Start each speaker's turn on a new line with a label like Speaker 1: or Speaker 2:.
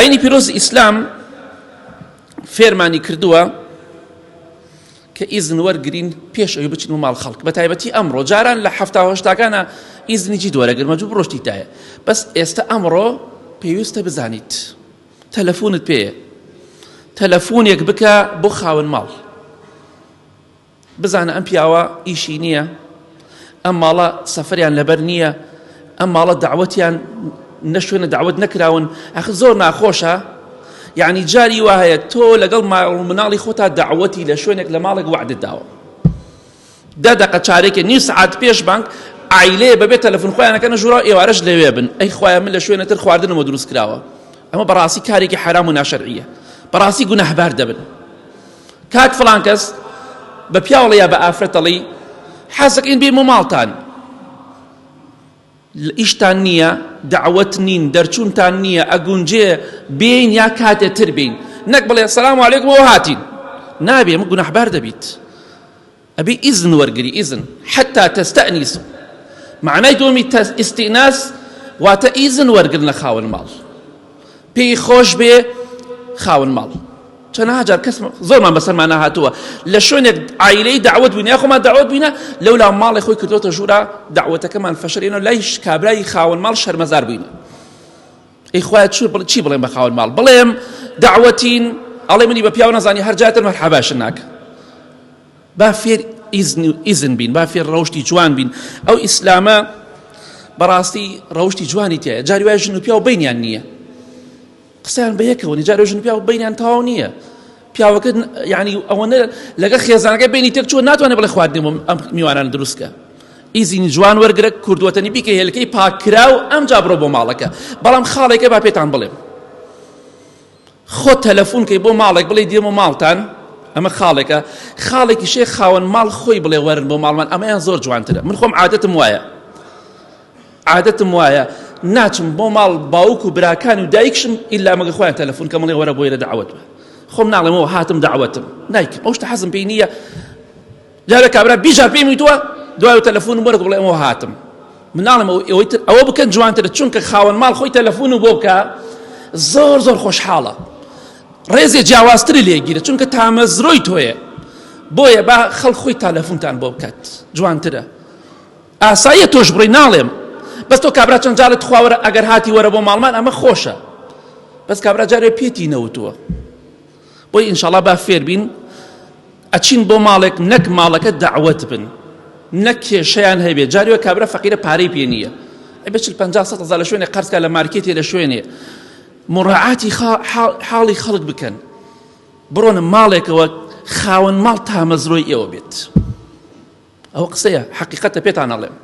Speaker 1: ئەینی پیرۆز ئیسلام فێرمانی کردووە کە ئیزن وەرگرین پێش ئەوەی بچین و ماڵ خەڵک بە تایبەتی ئەمڕۆ جاران لە هەفتا هەشتاکانە ئیزنیی دووەرەگرن مەجبوور ڕۆشتی تایە بەس ئێستا ئەمڕۆ پێویستە بزانیت تەلەفۆنت پێیە تەلەفۆنێک بکە بۆ خاوەن ماڵ بزانە ئەم پیاوە ئیشی نییە ئەم ماڵە سەفەریان لەبەر نییە ئەم ماڵە داوەتیان نەشوێنە داوەت نەکراون ئەخ زۆر ناخۆشە یعنی جاری وا هەیە تۆ لەگەڵ ماڵ و مناڵی خۆتا داوەتی لە شوێنێک لە ماڵێک وعدت داوە دا دەقە چارێکە نیم سعات پێش بانک عیلەیە بەبێت تەلەفۆن خۆیانەکەنە ژوورا ئێوارەش لەوێ بن ئەی خوایە من لە شوێنەتر خواردنەوە دروست کراوە ئەمە بەڕاستی کارێکی حرام و ناشەرعیە بەڕاستی گوناهبار دەبن کات فڵان کەس بە پیاوەڵە یا بە ئافرەتەڵی حەزەکەین بێمە ماڵتان ئیشتان نییە دعوت نین دەرچوونتان نییە ئەگونجێ بین یا کاتێتر بین نەک بڵێ سەلام عەلەیکم و هاتین نابێ ئەمە گوناهبار دەبیت ئەبێ ئیزن وەرگری ئیزن حتا تەستەئنیس معنای دووەمی ئیستئناس واتە ئیزن وەرگرن لە خاوەن ماڵ پێی خۆش بێ خاوەن ماڵ چەندە جار کەس زۆرمان بەسەرمان ناهاتووە لە شوێنێک عیلەی دعوت بووینە یا خۆمان دعوت بووینە لەولا ماڵی خۆی کردوتە ژوورا دعوەتەکەمان فەشەرێنە لای کابرای خاوەن ماڵ شەرمەزار بووینە ئەی خوایە چی بڵێم بە خاوەن ماڵ بڵێم دعوەتین ئەڵێ منی بە پیاو نەزانی هەر جاتر مەرحەباشن ناکە با فێر ئیزن بین با فێر ڕەوشتی جوان بین ئەو ئیسلامە بەڕاستی ڕەوشتی جوانی تایە جاری وایە ژن و پیاو بینیان نییە قسەیان بە یەکەوە جارێ ژن و پیاو بینیان تەواو نییە پیاوەکە یعنی ئەوەنە لەگە خێزانەکە بینی تێک چوە ناتوانێت بڵێ خواردنێ ئەم میوانان دروستکە ئیزینی جوان وەرگرە کوردوەتەنی بیکە هێلکەی پاکراو ئەمجا بڕۆ بۆ ماڵەکە بەڵام خاڵێکە با پێتان بڵێم خۆ تەلەفۆنکەی بۆ ماڵێک بڵێ دێمە ماڵتان ئەمە خاڵێکە خاڵێکی شێ خاوەن ماڵ خۆی بڵێ وەرن بۆ ماڵمان ئەمەیان زۆر جوانترە من خۆم عادەتم وایە ناچم بۆ ماڵ باوک و براکانی و دایکشم ئیلا مەگە خۆیان تەلەفۆن کە مڵێ وەرە بۆیرە دعوت بە خۆم ناڵێمەوە هاتم دعوتم نایکەم ئەو شتە حەزم پێی نییە جارێ کابرا بیژار پێی ویتووە دوای تەلەفۆنم وەرە بڵێ ئەوە هاتم من ناڵێم ئەوە بکەن جوانترە چونکە خاوەن ماڵ خۆی تەلەفۆن و بۆ بکە زۆر خۆشحاڵە ڕێزێ جیاوازتری لێگیرە چونکە تامەزرۆی تۆیە بۆیە با خەڵک خۆی تەلەفۆنتان بۆ بکات جوانترە ئاساییە تۆش بڕی ناڵێم بەس تۆ کابرا چەند جارت خواوەرە ئەگەر هاتی وەرە بۆ ماڵمان ئەمە خۆشە بەس کابرا جارێ پێتی نەوتووە بۆی ئینشاڵڵا با فێر بین ئەچین بۆ ماڵێک نەک ماڵەکە دعوت بن نەک کێشەیان هەبێت جاریوە کابرا فەقیرە پارەی پێ نییە ئەبێ 40-50 هەزار لە شوێنێ قەرزکە لە مارکێتێ لە شوێنێ مڕاعاتی حاڵی خەڵک بکەن بڕۆنە ماڵێکەوە خاوەن ماڵ تامەزرۆی ئێوە بێت ئەوە قسەیە حەقیقەتە پێتان ئەڵێم